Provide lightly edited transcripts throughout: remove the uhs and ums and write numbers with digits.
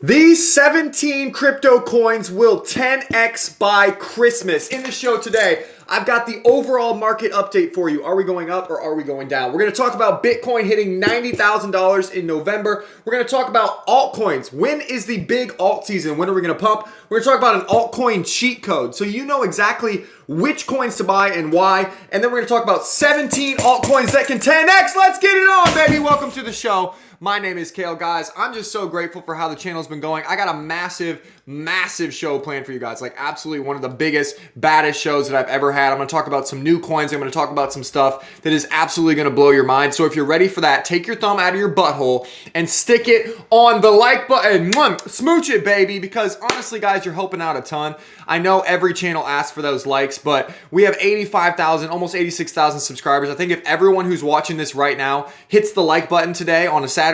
These 17 crypto coins will 10x by Christmas. In the show today, I've got the overall market update for you. Are we going up or are we going down? We're going to talk about Bitcoin hitting $90,000 in November. We're going to talk about altcoins. When is the big alt season? When are we going to pump? We're going to talk about an altcoin cheat code, so you know exactly which coins to buy and why. And then we're going to talk about 17 altcoins that can 10x. Let's get it on, baby. Welcome to the show. My name is Kale, guys. I'm just so grateful for how the channel's been going. I got a massive show planned for you guys. Like absolutely one of the biggest, baddest shows that I've ever had. I'm gonna talk about some new coins. I'm gonna talk about some stuff that is absolutely gonna blow your mind. So if you're ready for that, take your thumb out of your butthole and stick it on the like button. Smooch it, baby, because honestly, guys, you're helping out a ton. I know every channel asks for those likes, but we have 85,000, almost 86,000 subscribers. I think if everyone who's watching this right now hits the like button today on a Saturday,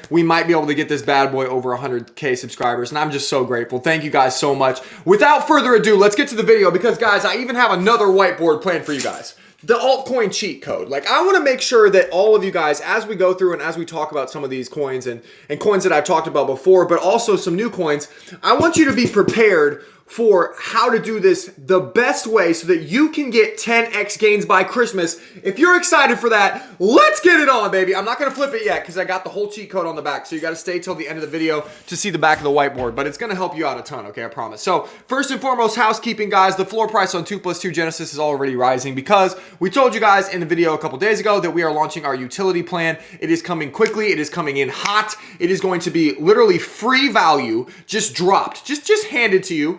we might be able to get this bad boy over 100K subscribers, and I'm just so grateful. Thank you guys so much. Without further ado, let's get to the video because, guys, I even have another whiteboard planned for you guys. The altcoin cheat code. Like, I want to make sure that all of you guys, as we go through and as we talk about some of these coins and coins that I've talked about before, but also some new coins, I want you to be prepared for how to do this the best way so that you can get 10x gains by Christmas. If you're excited for that, let's get it on, baby. I'm not gonna flip it yet because I got the whole cheat code on the back, so you gotta stay till the end of the video to see the back of the whiteboard, but it's gonna help you out a ton, okay, I promise. So first and foremost, housekeeping, guys. The floor price on 2+2 Genesis is already rising because we told you guys in the video a couple days ago that we are launching our utility plan. It is coming quickly. It is coming in hot. It is going to be literally free value, just dropped, just handed to you.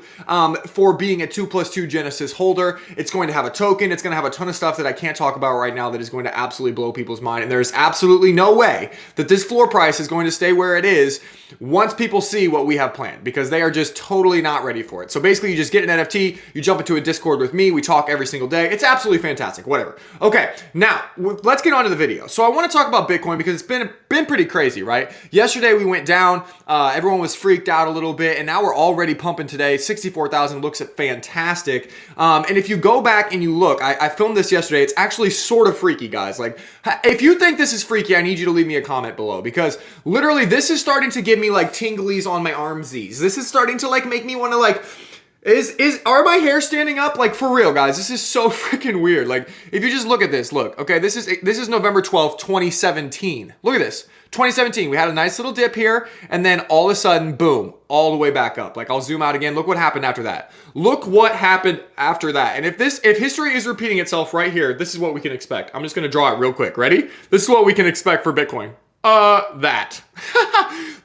For being a 2+2 Genesis holder. It's going to have a token. It's going to have a ton of stuff that I can't talk about right now that is going to absolutely blow people's mind. And there's absolutely no way that this floor price is going to stay where it is once people see what we have planned, because they are just totally not ready for it. So basically you just get an NFT, you jump into a Discord with me, we talk every single day. It's absolutely fantastic, whatever. Okay, now let's get on to the video. So I want to talk about Bitcoin because it's been pretty crazy, right? Yesterday we went down, everyone was freaked out a little bit, and now we're already pumping today. 64,000 looks fantastic. And if you go back and you look, I filmed this yesterday, it's actually sort of freaky, guys. Like, if you think this is freaky, I need you to leave me a comment below, because literally this is starting to give me like tinglies on my armsies. This is starting to like make me want to like, are my hair standing up? Like, for real, guys, this is so freaking weird. Like, if you just look at this, look, okay, this is November 12th, 2017. Look at this, 2017. We had a nice little dip here, and then all of a sudden, boom, all the way back up. Like, I'll zoom out again. Look what happened after that. Look what happened after that. And if history is repeating itself right here, this is what we can expect. I'm just gonna draw it real quick. Ready? This is what we can expect for Bitcoin. That.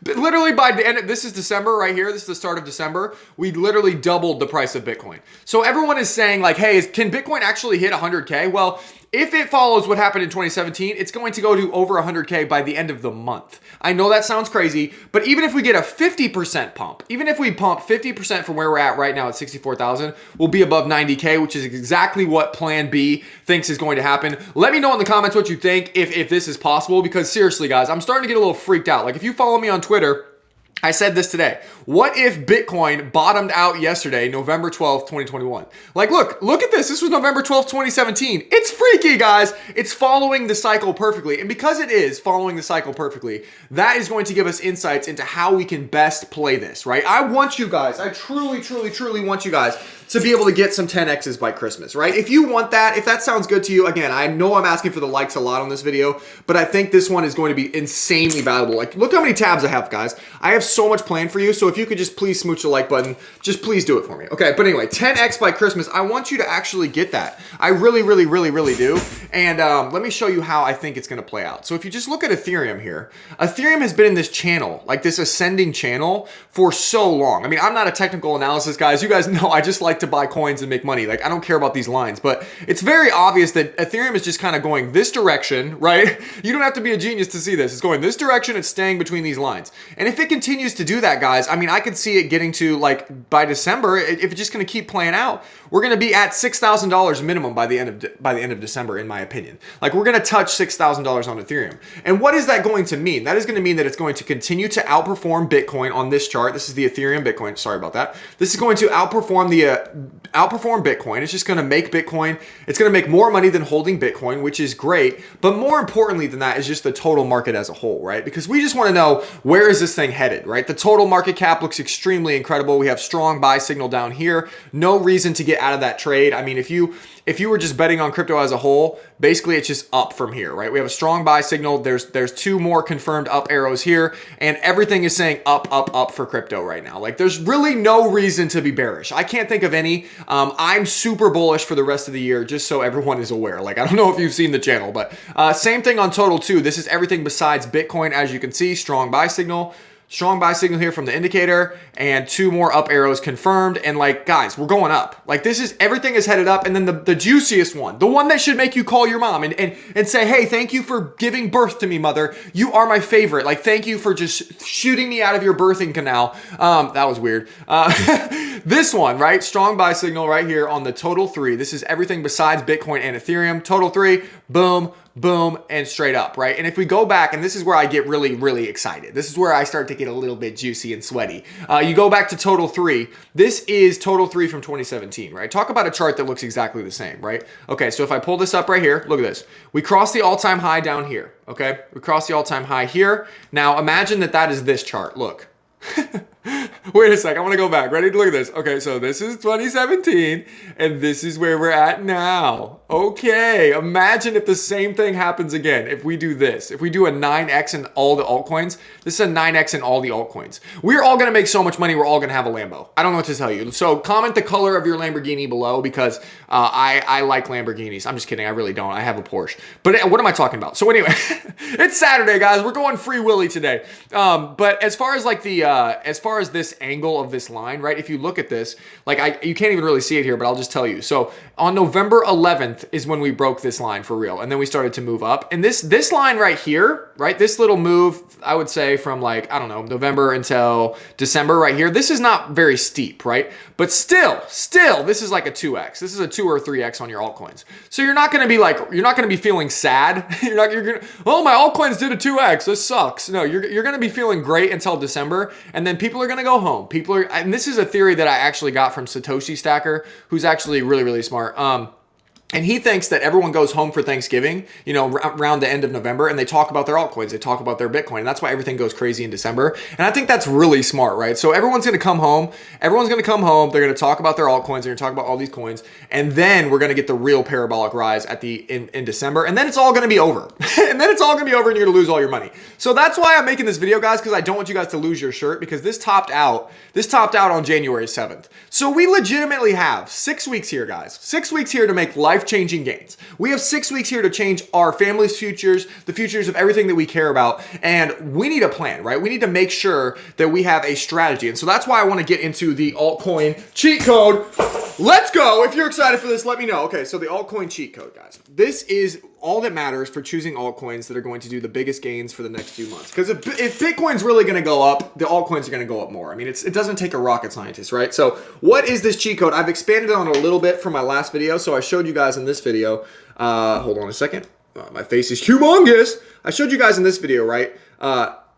Literally by the end, this is December right here. This is the start of December. We literally doubled the price of Bitcoin. So everyone is saying like, hey, can Bitcoin actually hit 100K? Well, if it follows what happened in 2017, it's going to go to over 100K by the end of the month. I know that sounds crazy, but even if we get a 50% pump, even if we pump 50% from where we're at right now at 64,000, we'll be above 90K, which is exactly what Plan B thinks is going to happen. Let me know in the comments what you think if this is possible, because seriously, guys, I'm starting to get a little freaked out. Like, if you follow me on Twitter, I said this today. What if Bitcoin bottomed out yesterday, November 12th, 2021? Like, look at this. This was November 12th, 2017. It's freaky, guys. It's following the cycle perfectly. And because it is following the cycle perfectly, that is going to give us insights into how we can best play this, right? I want you guys, I truly want you guys to be able to get some 10Xs by Christmas, right? If you want that, if that sounds good to you, again, I know I'm asking for the likes a lot on this video, but I think this one is going to be insanely valuable. Like, look how many tabs I have, guys. I have so much planned for you, so if you could just please smooch the like button, just please do it for me. Okay, but anyway, 10X by Christmas, I want you to actually get that. I really do. And let me show you how I think it's gonna play out. So if you just look at Ethereum here, Ethereum has been in this channel, like this ascending channel, for so long. I mean, I'm not a technical analysis, guys. You guys know I just like to buy coins and make money. Like, I don't care about these lines, but it's very obvious that Ethereum is just kind of going this direction, right? You don't have to be a genius to see this. It's going this direction. It's staying between these lines. And if it continues to do that, guys, I mean, I could see it getting to, like, by December, if it's just going to keep playing out, we're going to be at $6,000 minimum by the end of December, in my opinion. Like, we're going to touch $6,000 on Ethereum. And what is that going to mean? That is going to mean that it's going to continue to outperform Bitcoin on this chart. This is the Ethereum Bitcoin. Sorry about that. This is going to outperform the to outperform Bitcoin. It's just going to make Bitcoin, it's going to make more money than holding Bitcoin, which is great. But more importantly than that is just the total market as a whole, right? Because we just want to know, where is this thing headed, right? The total market cap looks extremely incredible. We have strong buy signal down here. No reason to get out of that trade. I mean, if you were just betting on crypto as a whole, basically it's just up from here, right? We have a strong buy signal. There's two more confirmed up arrows here, and everything is saying up, up, up for crypto right now. Like, there's really no reason to be bearish. I can't think of any. I'm super bullish for the rest of the year, just so everyone is aware. Like, I don't know if you've seen the channel, but same thing on total too. This is everything besides Bitcoin. As you can see, strong buy signal. Strong buy signal here from the indicator, and two more up arrows confirmed. And like, guys, we're going up. Like, this is, everything is headed up. And then the juiciest one, the one that should make you call your mom and say, hey, thank you for giving birth to me, mother. You are my favorite. Like, thank you for just shooting me out of your birthing canal. That was weird. This one, right? Strong buy signal right here on the total 3. This is everything besides Bitcoin and Ethereum. Total 3, boom, boom, and straight up, right? And if we go back, and this is where I get really, really excited. This is where I start to get a little bit juicy and sweaty. You go back to total 3. This is total 3 from 2017, right? Talk about a chart that looks exactly the same, right? Okay, so if I pull this up right here, look at this. We cross the all-time high down here, okay? We cross the all-time high here. Now imagine that is this chart, look. Wait a sec, I want to go back. Ready? Look at this. Okay, so this is 2017, and this is where we're at now. Okay, imagine if the same thing happens again. If we do this, if we do a 9x in all the altcoins, this is a 9x in all the altcoins. We're all going to make so much money, we're all going to have a Lambo. I don't know what to tell you. So comment the color of your Lamborghini below, because I like Lamborghinis. I'm just kidding, I really don't. I have a Porsche. But what am I talking about? So anyway, it's Saturday, guys. We're going Free Willy today. But as far as like as far as this angle of this line, right? If you look at this, like you can't even really see it here, but I'll just tell you. So on November 11th is when we broke this line for real. And then we started to move up. And this line right here, right? This little move, I would say from like, I don't know, November until December right here. This is not very steep, right? But still, this is like a 2x. This is a 2 or 3x on your altcoins. So you're not going to be like, you're not going to be feeling sad. You're going to, oh, my altcoins did a 2x. This sucks. No, you're going to be feeling great until December. And then people are going to go home. And this is a theory that I actually got from Satoshi Stacker, who's actually really, really smart. And he thinks that everyone goes home for Thanksgiving, you know, around the end of November, and they talk about their altcoins, they talk about their Bitcoin, and that's why everything goes crazy in December. And I think that's really smart, right? So everyone's going to come home, they're going to talk about their altcoins, they're going to talk about all these coins, and then we're going to get the real parabolic rise in December, and then it's all going to be over. And then it's all going to be over, and you're going to lose all your money. So that's why I'm making this video, guys, because I don't want you guys to lose your shirt, because this topped out on January 7th. So we legitimately have 6 weeks here, guys. 6 weeks here to make life-changing gains. We have 6 weeks here to change our family's futures, the futures of everything that we care about, and we need a plan, right? We need to make sure that we have a strategy. And so that's why I want to get into the altcoin cheat code. Let's go. If you're excited for this, let me know. Okay, so the altcoin cheat code, guys. This is all that matters for choosing altcoins that are going to do the biggest gains for the next few months. Because if Bitcoin's really going to go up, the altcoins are going to go up more. I mean, it doesn't take a rocket scientist, right? So what is this cheat code? I've expanded on it a little bit from my last video. So I showed you guys in this video. Hold on a second. My face is humongous. I showed you guys in this video, right?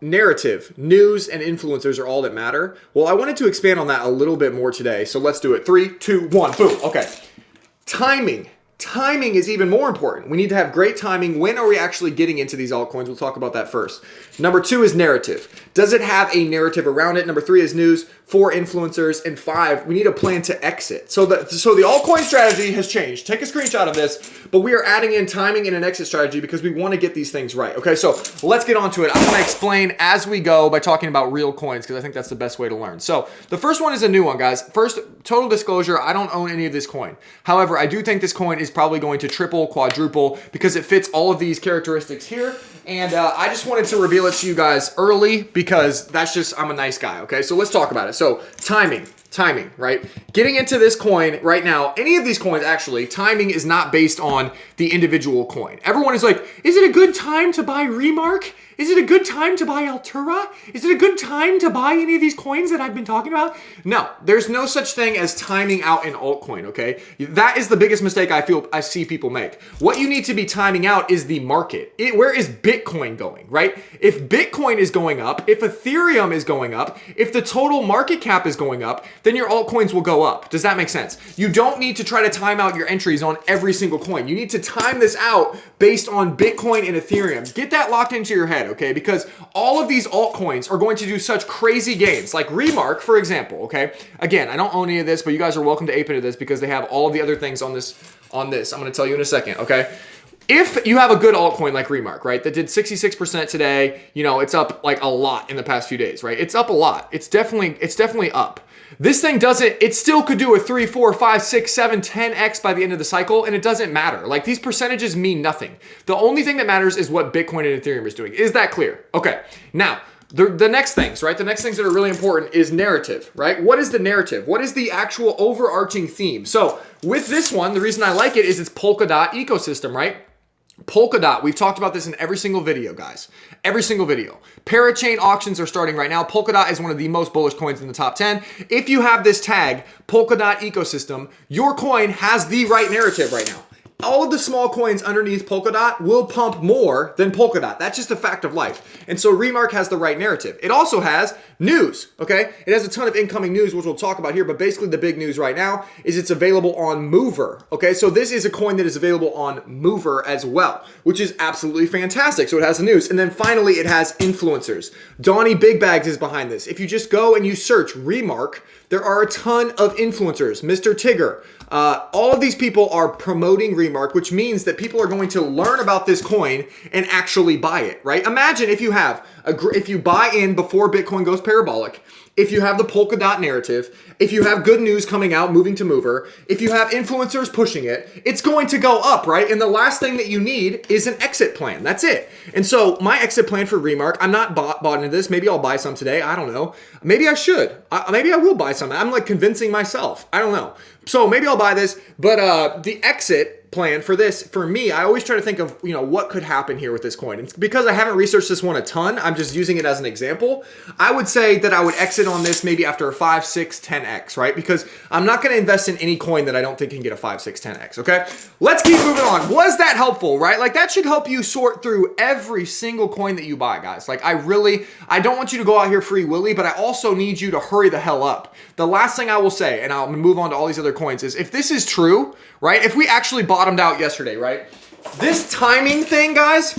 Narrative, news, and influencers are all that matter. Well, I wanted to expand on that a little bit more today. So let's do it. 3, 2, 1, boom. Okay. Timing. Timing is even more important. We need to have great timing. When are we actually getting into these altcoins? We'll talk about that first. Number 2 is narrative. Does it have a narrative around it? Number 3 is news. 4, influencers. And 5, we need a plan to exit. So the altcoin strategy has changed. Take a screenshot of this, but we are adding in timing and an exit strategy because we want to get these things right. Okay, so let's get on to it. I'm going to explain as we go by talking about real coins because I think that's the best way to learn. So the first one is a new one, guys. First, total disclosure, I don't own any of this coin. However, I do think this coin is probably going to triple, quadruple because it fits all of these characteristics here. And I just wanted to reveal it to you guys early because that's just, I'm a nice guy, okay? So let's talk about it. So timing, right? Getting into this coin right now, any of these coins actually, timing is not based on the individual coin. Everyone is like, is it a good time to buy Remark? Is it a good time to buy Altura? Is it a good time to buy any of these coins that I've been talking about? No, there's no such thing as timing out an altcoin, okay? That is the biggest mistake I see people make. What you need to be timing out is the market. Where is Bitcoin going, right? If Bitcoin is going up, if Ethereum is going up, if the total market cap is going up, then your altcoins will go up. Does that make sense? You don't need to try to time out your entries on every single coin. You need to time this out based on Bitcoin and Ethereum. Get that locked into your head, okay? Because all of these altcoins are going to do such crazy gains. Like Remark, for example, okay? Again, I don't own any of this, but you guys are welcome to ape into this because they have all of the other things on this. I'm going to tell you in a second, okay? If you have a good altcoin like Remark, right, that did 66% today, you know, it's up like a lot in the past few days, right? It's up a lot. It's definitely up. This thing doesn't, it still could do a 3, 4, 5, 6, 7, 10x by the end of the cycle, and it doesn't matter. Like, these percentages mean nothing. The only thing that matters is what Bitcoin and Ethereum is doing. Is that clear? Okay. Now, the next things, right? The next things that are really important is narrative, right? What is the narrative? What is the actual overarching theme? So with this one, the reason I like it is it's Polkadot ecosystem, right? Polkadot, we've talked about this in every single video, guys. Every single video. Parachain auctions are starting right now. Polkadot is one of the most bullish coins in the top 10. If you have this tag, Polkadot ecosystem, your coin has the right narrative right now. All of the small coins underneath Polkadot will pump more than Polkadot. That's just a fact of life. And so Remark has the right narrative. It also has news, okay? It has a ton of incoming news, which we'll talk about here, but basically the big news right now is it's available on Mover, okay? So this is a coin that is available on Mover as well, which is absolutely fantastic. So it has the news. And then finally, it has influencers. Donnie Big Bags is behind this. If you just go and you search Remark, there are a ton of influencers. Mr. Tigger. All of these people are promoting Remark, which means that people are going to learn about this coin and actually buy it, right? Imagine if you have if you buy in before Bitcoin goes parabolic, if you have the Polkadot narrative, if you have good news coming out, moving to Mover, if you have influencers pushing it, it's going to go up, right? And the last thing that you need is an exit plan. That's it. And so my exit plan for Remark, I'm not bought into this. Maybe I'll buy some today. I don't know. Maybe I should. Maybe I will buy some. I'm like convincing myself. I don't know. So maybe I'll buy this, but the exit plan for this, for me, I always try to think of, you know, what could happen here with this coin. And because I haven't researched this one a ton, I'm just using it as an example. I would say that I would exit on this maybe after a 5, 6, 10x, right? Because I'm not going to invest in any coin that I don't think can get a 5, 6, 10x, okay? Let's keep moving on. Was that helpful, right? Like, that should help you sort through every single coin that you buy, guys. Like, I don't want you to go out here free willy, but I also need you to hurry the hell up. The last thing I will say, and I'll move on to all these other coins, is if this is true, right? If we actually bottomed out yesterday, right? This timing thing, guys,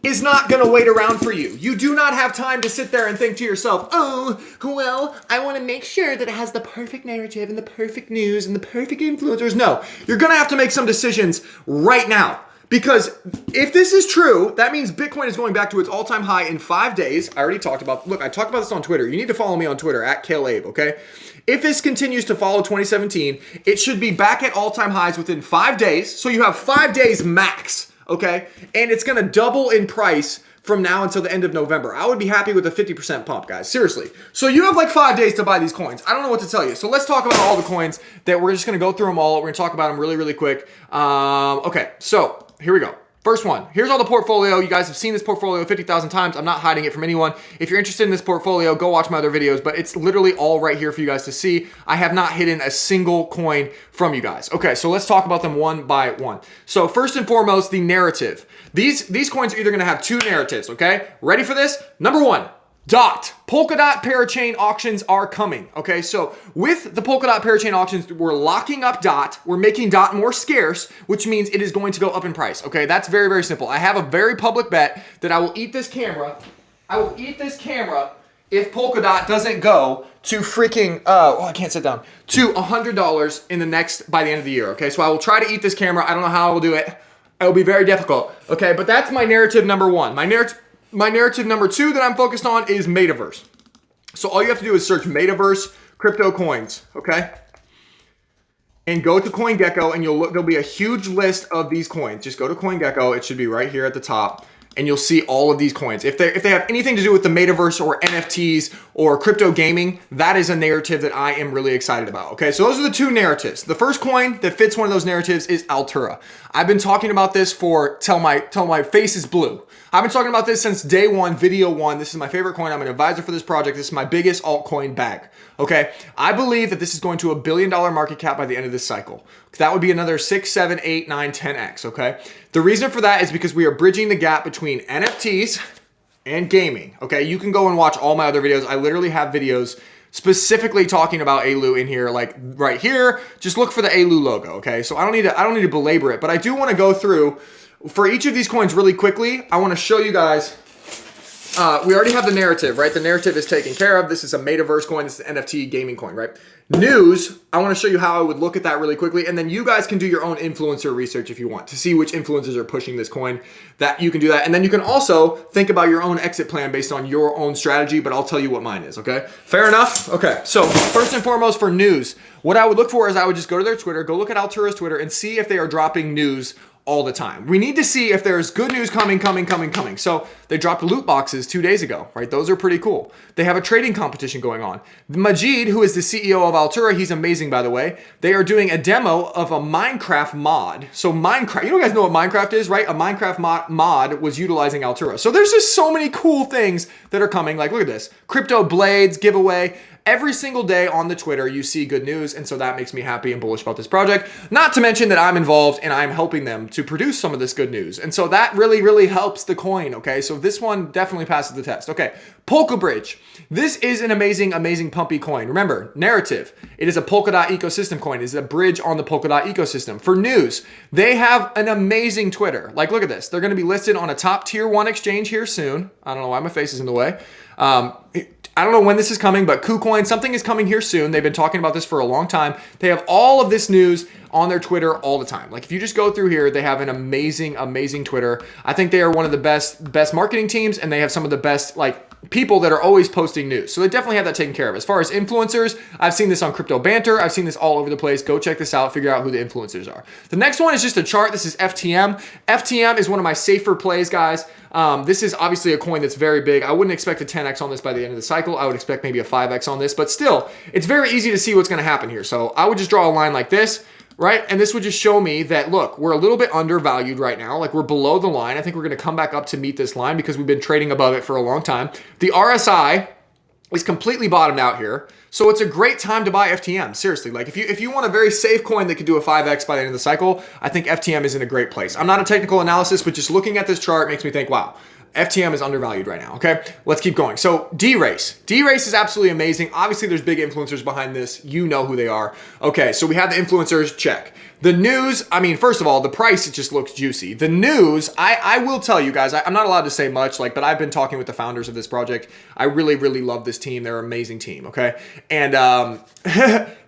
is not going to wait around for you. You do not have time to sit there and think to yourself, oh, well, I want to make sure that it has the perfect narrative and the perfect news and the perfect influencers. No, you're going to have to make some decisions right now. Because if this is true, that means Bitcoin is going back to its all-time high in 5 days. I already talked about, look, I talked about this on Twitter. You need to follow me on Twitter, at Kale, okay? If this continues to follow 2017, it should be back at all-time highs within 5 days. So you have 5 days max, okay? And it's going to double in price from now until the end of November. I would be happy with a 50% pump, guys. Seriously. So you have like 5 days to buy these coins. I don't know what to tell you. So let's talk about all the coins that we're just going to go through them all. We're going to talk about them really, really quick. Okay, so here we go. First one, here's all the portfolio. You guys have seen this portfolio 50,000 times. I'm not hiding it from anyone. If you're interested in this portfolio, go watch my other videos, but it's literally all right here for you guys to see. I have not hidden a single coin from you guys. Okay, so let's talk about them one by one. So first and foremost, the narrative. These coins are either gonna have two narratives, okay? Ready for this? Number one, DOT. Polkadot parachain auctions are coming, okay? So with the Polkadot parachain auctions, we're locking up DOT. We're making DOT more scarce, which means it is going to go up in price, okay? That's very, very simple. I have a very public bet that I will eat this camera. I will eat this camera if Polkadot doesn't go to freaking, I can't sit down, to $100 by the end of the year, okay? So I will try to eat this camera. I don't know how I will do it. It will be very difficult, okay? But that's my narrative number one. My narrative number two that I'm focused on is Metaverse. So all you have to do is search Metaverse crypto coins, okay? And go to CoinGecko and you'll look, there'll be a huge list of these coins. Just go to CoinGecko, it should be right here at the top. And you'll see all of these coins. If they have anything to do with the metaverse or NFTs or crypto gaming, that is a narrative that I am really excited about. Okay, so those are the two narratives. The first coin that fits one of those narratives is Altura. I've been talking about this till my face is blue. I've been talking about this since day one, video one. This is my favorite coin. I'm an advisor for this project. This is my biggest altcoin bag. Okay, I believe that this is going to $1 billion market cap by the end of this cycle. That would be another 6, 7, 8, 9, 10x, okay? The reason for that is because we are bridging the gap between NFTs and gaming. Okay, you can go and watch all my other videos. I literally have videos specifically talking about ALU in here, like right here. Just look for the ALU logo. Okay, so I don't need to belabor it, but I do want to go through for each of these coins really quickly. I want to show you guys. We already have the narrative, right? The narrative is taken care of. This is a metaverse coin. This is an NFT gaming coin, right? News, I want to show you how I would look at that really quickly. And then you guys can do your own influencer research if you want to see which influencers are pushing this coin. That you can do that. And then you can also think about your own exit plan based on your own strategy, but I'll tell you what mine is, okay? Fair enough? Okay, so first and foremost for news, what I would look for is I would just go to their Twitter, go look at Altura's Twitter and see if they are dropping news all the time. We need to see if there's good news coming. So they dropped loot boxes 2 days ago, right? Those are pretty cool. They have a trading competition going on. Majid, who is the CEO of Altura, he's amazing, by the way. They are doing a demo of a Minecraft mod. So Minecraft, you guys know what Minecraft is, right? A Minecraft mod was utilizing Altura. So there's just so many cool things that are coming. Like, look at this. Crypto Blades giveaway. Every single day on the Twitter, you see good news, and so that makes me happy and bullish about this project. Not to mention that I'm involved and I'm helping them to produce some of this good news. And so that really, really helps the coin, okay? So this one definitely passes the test. Okay, Polka Bridge. This is an amazing, amazing pumpy coin. Remember, narrative. It is a Polkadot ecosystem coin. It is a bridge on the Polkadot ecosystem. For news, they have an amazing Twitter. Like, look at this. They're going to be listed on a top tier 1 exchange here soon. I don't know why my face is in the way. I don't know when this is coming, but KuCoin, something is coming here soon. They've been talking about this for a long time. They have all of this news on their Twitter all the time. Like if you just go through here, they have an amazing, amazing Twitter. I think they are one of the best marketing teams, and they have some of the best people that are always posting news. So they definitely have that taken care of. As far as influencers, I've seen this on Crypto Banter. I've seen this all over the place. Go check this out, figure out who the influencers are. The next one is just a chart. This is FTM. FTM is one of my safer plays, guys. This is obviously a coin that's very big. I wouldn't expect a 10x on this by the end of the cycle. I would expect maybe a 5x on this, but still, it's very easy to see what's going to happen here. So I would just draw a line like this, right? And this would just show me that, look, we're a little bit undervalued right now. Like we're below the line. I think we're going to come back up to meet this line because we've been trading above it for a long time. The RSI is completely bottomed out here. So it's a great time to buy FTM. Seriously, like if you want a very safe coin that could do a 5x by the end of the cycle, I think FTM is in a great place. I'm not a technical analysis, but just looking at this chart makes me think, wow, FTM is undervalued right now, okay? Let's keep going. So D-Race. D-Race is absolutely amazing. Obviously, there's big influencers behind this. You know who they are. Okay, so we have the influencers, check. The news, I mean, first of all, the price, it just looks juicy. The news, I will tell you guys, I'm not allowed to say much, but I've been talking with the founders of this project. I really, really love this team. They're an amazing team, okay? And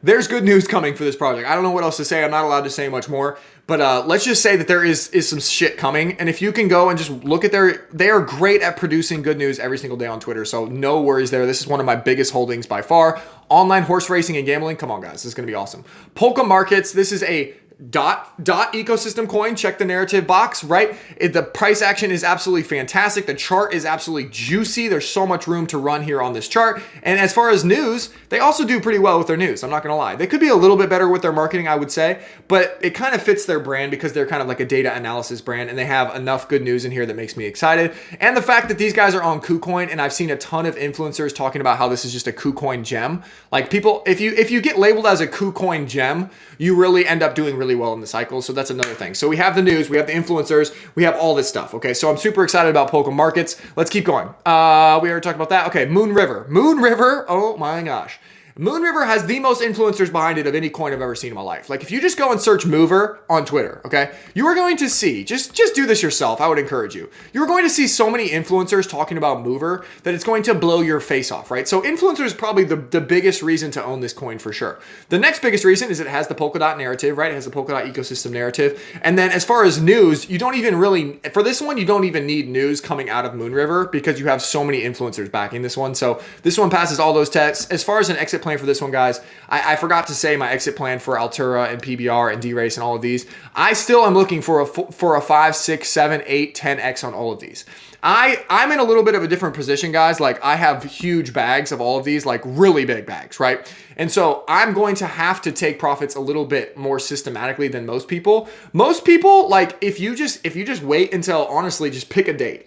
there's good news coming for this project. I don't know what else to say. I'm not allowed to say much more. But let's just say that there is some shit coming. And if you can go and just look at they are great at producing good news every single day on Twitter. So no worries there. This is one of my biggest holdings by far. Online horse racing and gambling. Come on, guys. This is going to be awesome. Polka Markets. This is a dot ecosystem coin. Check the narrative box, right? The price action is absolutely fantastic. The chart is absolutely juicy. There's so much room to run here on this chart. And as far as news, they also do pretty well with their news. I'm not going to lie. They could be a little bit better with their marketing, I would say, but it kind of fits their brand because they're kind of like a data analysis brand, and they have enough good news in here that makes me excited. And the fact that these guys are on KuCoin, and I've seen a ton of influencers talking about how this is just a KuCoin gem. Like people, if you get labeled as a KuCoin gem, you really end up doing really well in the cycle. So that's another thing. So we have the news, we have the influencers, we have all this stuff. Okay, so I'm super excited about Polka Markets. Let's keep going. We already talked about that. Okay, Moon River. Moon River, oh my gosh. Moon River has the most influencers behind it of any coin I've ever seen in my life. Like if you just go and search Mover on Twitter, okay, you are going to see, just do this yourself, I would encourage you. You're going to see so many influencers talking about Mover that it's going to blow your face off, right? So influencer is probably the biggest reason to own this coin for sure. The next biggest reason is it has the Polkadot narrative, right? It has the Polkadot ecosystem narrative. And then as far as news, you don't even really, for this one, you don't even need news coming out of Moon River because you have so many influencers backing this one. So this one passes all those tests. As far as an exit plan for this one, guys, I forgot to say my exit plan for Altura and PBR and D-Race and all of these. I still am looking for a 5, 6, 7, 8, 10x on all of these. I'm in a little bit of a different position, guys. Like I have huge bags of all of these, like really big bags, right? And so I'm going to have to take profits a little bit more systematically than most people. Most people, like if you just wait until, honestly, just pick a date.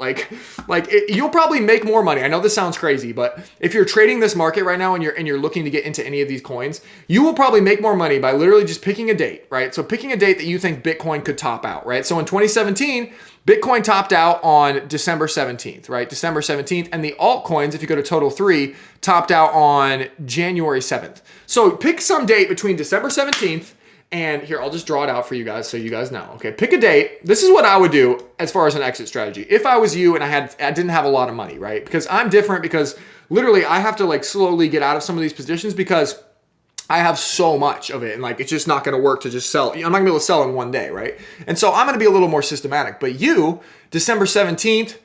You'll probably make more money. I know this sounds crazy, but if you're trading this market right now and you're looking to get into any of these coins, you will probably make more money by literally just picking a date, right? So picking a date that you think Bitcoin could top out, right? So in 2017, Bitcoin topped out on December 17th, right? December 17th. And the altcoins, if you go to total 3, topped out on January 7th. So pick some date between December 17th and here, I'll just draw it out for you guys so you guys know. Okay, pick a date. This is what I would do as far as an exit strategy. If I was you and I didn't have a lot of money, right? Because I'm different because literally I have to like slowly get out of some of these positions because I have so much of it and like it's just not going to work to just sell. I'm not going to be able to sell in one day, right? And so I'm going to be a little more systematic. But you, December 17th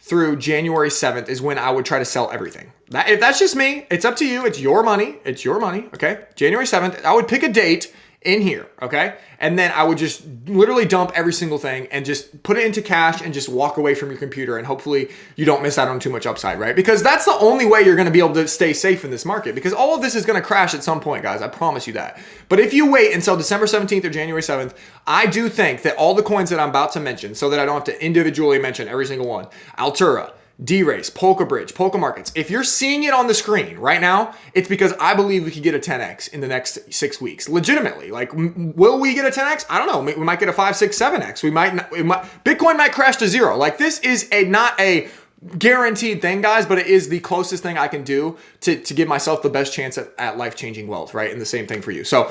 through January 7th is when I would try to sell everything. If that's just me, it's up to you. It's your money. It's your money, okay? January 7th, I would pick a date in here, okay? And then I would just literally dump every single thing and just put it into cash and just walk away from your computer and hopefully you don't miss out on too much upside, right? Because that's the only way you're gonna be able to stay safe in this market because all of this is gonna crash at some point, guys. I promise you that. But if you wait until December 17th or January 7th, I do think that all the coins that I'm about to mention, so that I don't have to individually mention every single one, Altura, D-Race, Polka Bridge, Polka Markets. If you're seeing it on the screen right now, it's because I believe we could get a 10x in the next 6 weeks. Legitimately. Like, will we get a 10x? I don't know. We might get a 5, 6, 7x. Bitcoin might crash to 0. Like, this is not a guaranteed thing, guys, but it is the closest thing I can do to give myself the best chance at life-changing wealth, right? And the same thing for you. So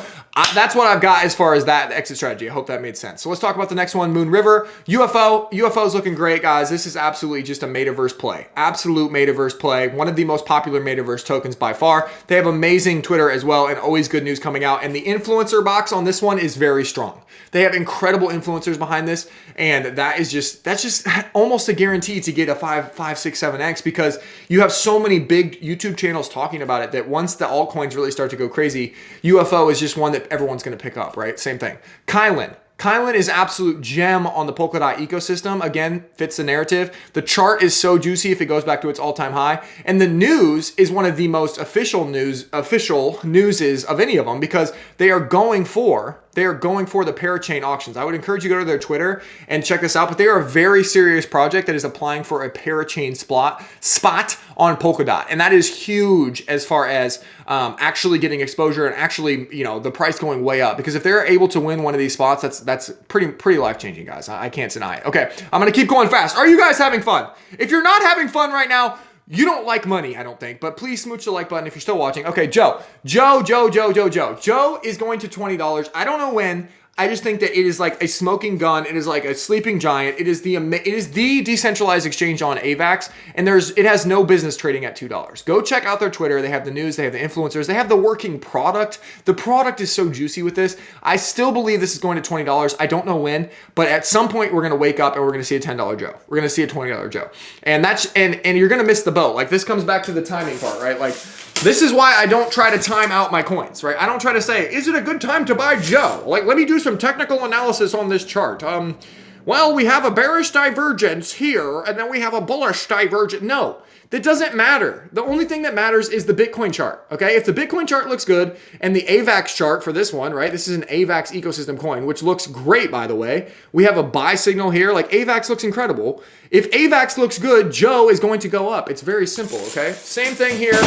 that's what I've got as far as that exit strategy. I hope that made sense. So let's talk about the next one, Moon River. UFO's looking great, guys. This is absolutely just a metaverse play. Absolute metaverse play. One of the most popular metaverse tokens by far. They have amazing Twitter as well and always good news coming out. And the influencer box on this one is very strong. They have incredible influencers behind this. And that's just almost a guarantee to get a 5, 6, 7x because you have so many big YouTube channels talking about it that once the altcoins really start to go crazy, UFO is just one that everyone's going to pick up, right? Same thing. Kylan is absolute gem on the Polkadot ecosystem. Again, fits the narrative. The chart is so juicy if it goes back to its all-time high. And the news is one of the most official newses of any of them because they are going for the parachain auctions. I would encourage you to go to their Twitter and check this out, but they are a very serious project that is applying for a parachain spot on Polkadot. And that is huge as far as actually getting exposure and actually, the price going way up. Because if they're able to win one of these spots, that's pretty life-changing, guys. I can't deny it. Okay, I'm going to keep going fast. Are you guys having fun? If you're not having fun right now, you don't like money, I don't think, but please smooch the like button if you're still watching. Okay, Joe is going to $20. I don't know when. I just think that it is like a smoking gun. It is like a sleeping giant. It is the decentralized exchange on AVAX, and it has no business trading at $2. Go check out their Twitter. They have the news. They have the influencers. They have the working product. The product is so juicy with this. I still believe this is going to $20. I don't know when, but at some point we're going to wake up and we're going to see a $10 Joe. We're going to see a $20 Joe, and you're going to miss the boat. Like this comes back to the timing part, right? Like. This is why I don't try to time out my coins, right? I don't try to say, is it a good time to buy Joe? Like, let me do some technical analysis on this chart. Well, we have a bearish divergence here, and then we have a bullish divergence. No, that doesn't matter. The only thing that matters is the Bitcoin chart, okay? If the Bitcoin chart looks good, and the AVAX chart for this one, right? This is an AVAX ecosystem coin, which looks great, by the way. We have a buy signal here. Like, AVAX looks incredible. If AVAX looks good, Joe is going to go up. It's very simple, okay? Same thing here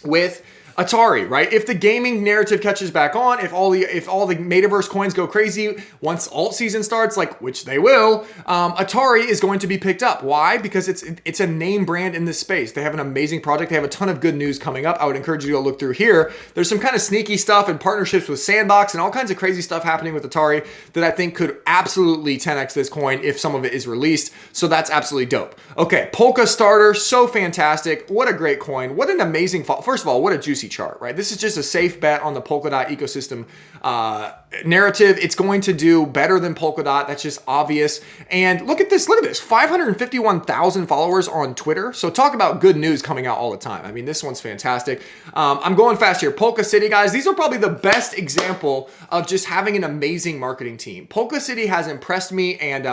with Atari, right? If the gaming narrative catches back on, if all the metaverse coins go crazy once alt season starts, like which they will, Atari is going to be picked up. Why? Because it's a name brand in this space. They have an amazing project. They have a ton of good news coming up. I would encourage you to go look through here. There's some kind of sneaky stuff and partnerships with Sandbox and all kinds of crazy stuff happening with Atari that I think could absolutely 10x this coin if some of it is released. So that's absolutely dope. Okay, Polka Starter, so fantastic. What a great coin. What an amazing fall. First of all, what a juicy chart, right? This is just a safe bet on the Polkadot ecosystem narrative. It's going to do better than Polkadot. That's just obvious. And look at this. 551,000 followers on Twitter. So talk about good news coming out all the time. I mean, this one's fantastic. I'm going fast here. Polka City, guys. These are probably the best example of just having an amazing marketing team. Polka City has impressed me and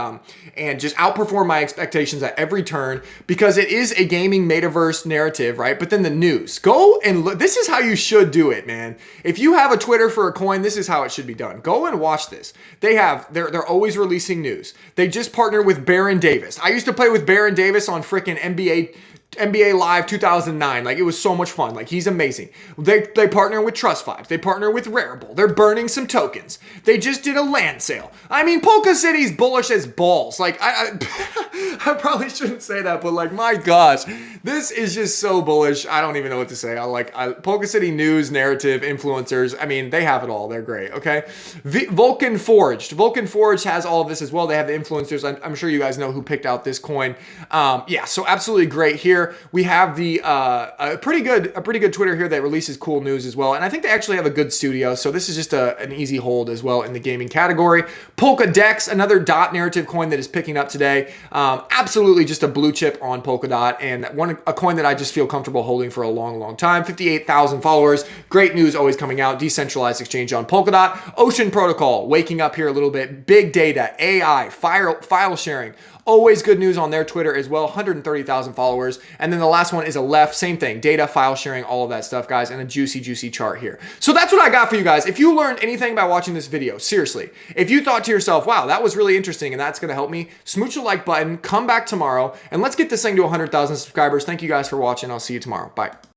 just outperformed my expectations at every turn because it is a gaming metaverse narrative, right? But then the news. Go and look. This is how you should do it, man. If you have a Twitter for a coin, this is how it should be done. Go and watch this. They're always releasing news. They just partnered with Baron Davis. I used to play with Baron Davis on frickin' NBA NBA Live 2009. Like, it was so much fun. Like, he's amazing. They partner with Trust Vibes. They partner with Rarible. They're burning some tokens. They just did a land sale. I mean, Polka City's bullish as balls. Like, I probably shouldn't say that, but like, my gosh, this is just so bullish. I don't even know what to say. Polka City news, narrative, influencers. I mean, they have it all. They're great. Okay. Vulcan Forged. Vulcan Forged has all of this as well. They have the influencers. I'm sure you guys know who picked out this coin. Yeah, so absolutely great here. We have the a pretty good Twitter here that releases cool news as well, and I think they actually have a good studio. So this is just an easy hold as well in the gaming category. Polka Dex, another dot narrative coin that is picking up today. Absolutely just a blue chip on Polkadot, and a coin that I just feel comfortable holding for a long time. 58,000 followers. Great news always coming out. Decentralized exchange on Polkadot. Ocean Protocol waking up here a little bit. Big data, AI, file sharing. Always good news on their Twitter as well. 130,000 followers. And then the last one is a left. Same thing. Data, file sharing, all of that stuff, guys. And a juicy chart here. So that's what I got for you guys. If you learned anything by watching this video, seriously, if you thought to yourself, wow, that was really interesting and that's going to help me, smooch the like button, come back tomorrow, and let's get this thing to 100,000 subscribers. Thank you guys for watching. I'll see you tomorrow. Bye.